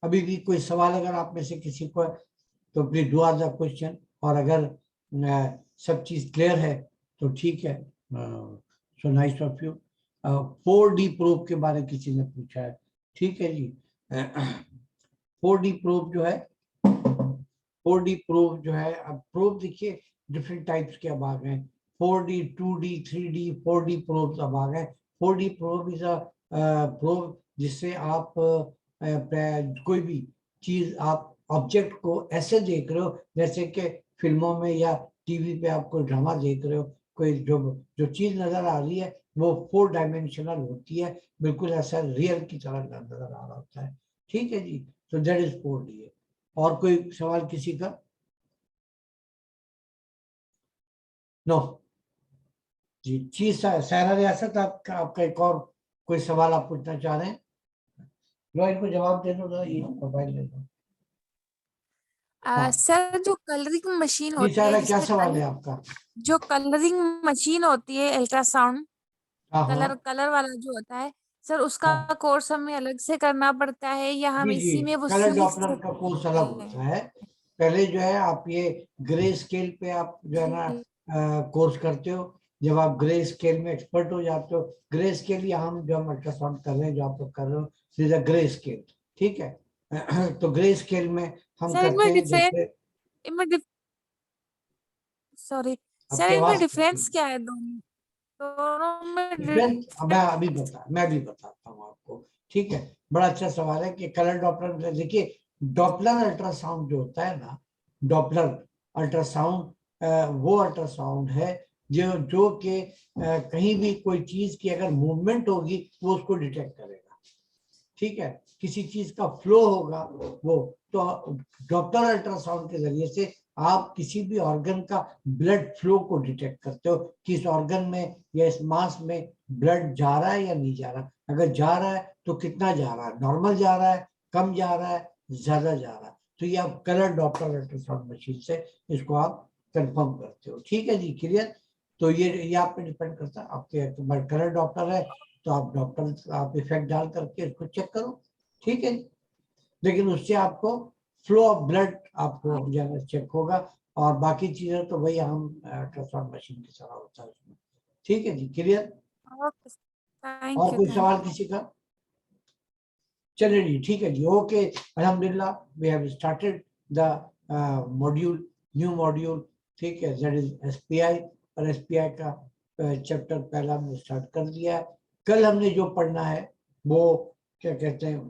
अभी भी कोई सवाल अगर आप में से किसी को है तो please do ask the question. और अगर सब चीज क्लियर है तो ठीक है, so nice of you. 4D proof के बारे में किसी ने पूछा है, ठीक है जी। 4D प्रूफ जो है 4D प्रूफ जो है, अब प्रूफ देखिए डिफरेंट टाइप्स के अब आ गए। 4D 2D 3D 4D proof अब आ गए। 4D proof is a proof जिससे आप कोई भी चीज आप ऑब्जेक्ट को ऐसे देख रहे हो जैसे कि फिल्मों में या टीवी पे आप कोई ड्रामा देख रहे हो, कोई जो जो चीज नजर आ रही है वो 4 डायमेंशनल होती है, बिल्कुल ऐसा रियल की तरह नजर आ रहा होता है। ठीक है जी, तो दैट इज 4D। और कोई सवाल किसी का? नो जी, चीज सारा रियासत आपका आपका एक और कोई सवाल आप पूछना चाह रहे हैं? लो इनको जवाब दे दो, ये मोबाइल ले लो। हाँ सर जो कलरिंग मशीन जी होती है सारा, क्या जिससे सवाल है कलर, आपका? जो कलरिंग मशीन होती है अल्ट्रासाउंड, हाँ कलर हाँ कलर वाला जो होता है सर, उसका हाँ कोर्स हमें अलग से करना पड़ता है या हम जी जी, इसी में वो कलर सीख डॉपलर सकते का कोर्स अलग हैं? होता है। पहले जो है आप ये ग्रे स्केल पे आप जो है ना जी, कोर्स करते हो। जब आप ग्रे स्केल में एक्सपर्ट हो जाते हो, ग्रे स्केल या हम जो हम अल्ट्रासाउंड कर रहे हैं, जो आप लोग कर रहे हो, दिस अ ग्रे स्केल, ठीक है। तो ग्रे स्केल में हम सर करते इनमें हैं डिफरेंस जैसे इनमें डिफ सॉरी सर आपकी इनमें आवाज डिफरेंस क्या है दोनों दोनों में डिफरेंस मैं अभी बताता हूँ आपको, ठीक है। बड़ा अच्छा सवाल है कि कलर डॉपलर में देखिए, डॉपलर अल्ट्रासाउंड जो होता है ना, डॉपलर अल्ट्रासाउंड वो अल्ट्रासाउंड है जो जो कि कहीं भी कोई चीज की अगर मूवमेंट होगी वो उसको डिटेक्ट करेगा, ठीक है। किसी चीज का फ्लो होगा वो, तो डॉपलर अल्ट्रासाउंड के जरिए से आप किसी भी ऑर्गन का ब्लड फ्लो को डिटेक्ट करते हो कि इस ऑर्गन में या इस मांस में ब्लड जा रहा है या नहीं जा रहा। अगर जा रहा है तो कितना जा रहा है, नॉर्मल जा रहा है, कम जा रहा है, ज्यादा जा रहा है, तो ये आप कलर डॉपलर अल्ट्रासाउंड मशीन से इसको आप कंफर्म करते हो, ठीक है जी, क्लियर। तो ये आप पे डिपेंड करता है, आपके कलर डॉपलर है तो आप डॉक्टर आप इफेक्ट डाल करके इसको चेक करो, ठीक है। लेकिन उससे आपको फ्लो ऑफ ब्लड आपको ज्यादा चेक होगा, और बाकी चीजें तो वही हम अल्ट्रासाउंड मशीन की तरह होता है उसमें, ठीक है जी, क्लियर। ओके और कोई थैंक सवाल किसी का? चलिए जी, ठीक है जी, ओके। अल्हम्दुलिल्लाह we have started the module, new module, ठीक है, दैट इज एसपीआई। और एसपीआई का चैप्टर पहला हमने स्टार्ट कर दिया है। कल हमने जो पढ़ना है वो क्या कहते हैं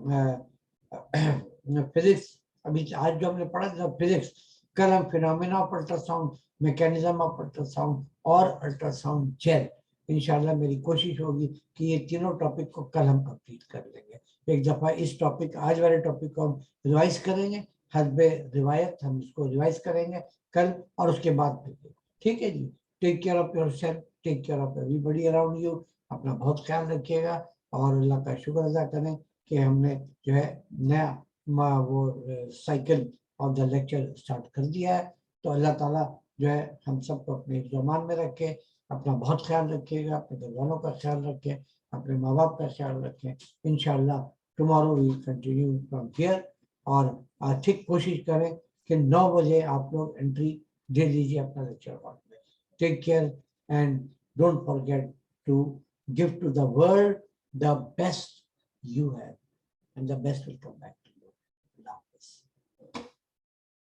फिजिक्स, अभी आज जो हमने पढ़ा था फिजिक्स, कल हम phenomena of ultrasound, mechanism of ultrasound और अल्ट्रासाउंड जेल, इंशाल्लाह मेरी कोशिश होगी कि ये तीनों टॉपिक को कल हम कंप्लीट कर लेंगे। एक दफा इस टॉपिक, आज वाले टॉपिक को हम रिवाइज करेंगे, हस्बे रिवायत हम इसको रिवाइज करेंगे कल, और उसके बाद फिर, ठीक है जी। Take care of yourself, take care of everybody around you, अपना बहुत ख्याल रखिएगा, और अल्लाह का शुक्र अदा करें कि हमने जो है नया वो cycle of the lecture start कर दिया है। तो अल्लाह ताला जो है हम सबको अपने ज़मान में रखे, अपना बहुत ख्याल रखिएगा, अपने घर वालों का ख्याल रखें, अपने माँ बाप का ख्याल रखें। इंशाल्लाह tomorrow we continue from here, और ठीक कोशिश करें कि 9 बजे आप लोग एंट्री दे दीजिए अपना लेक्चर हॉल में। Take care and don't forget to give to the world the best you have, and the best will come back.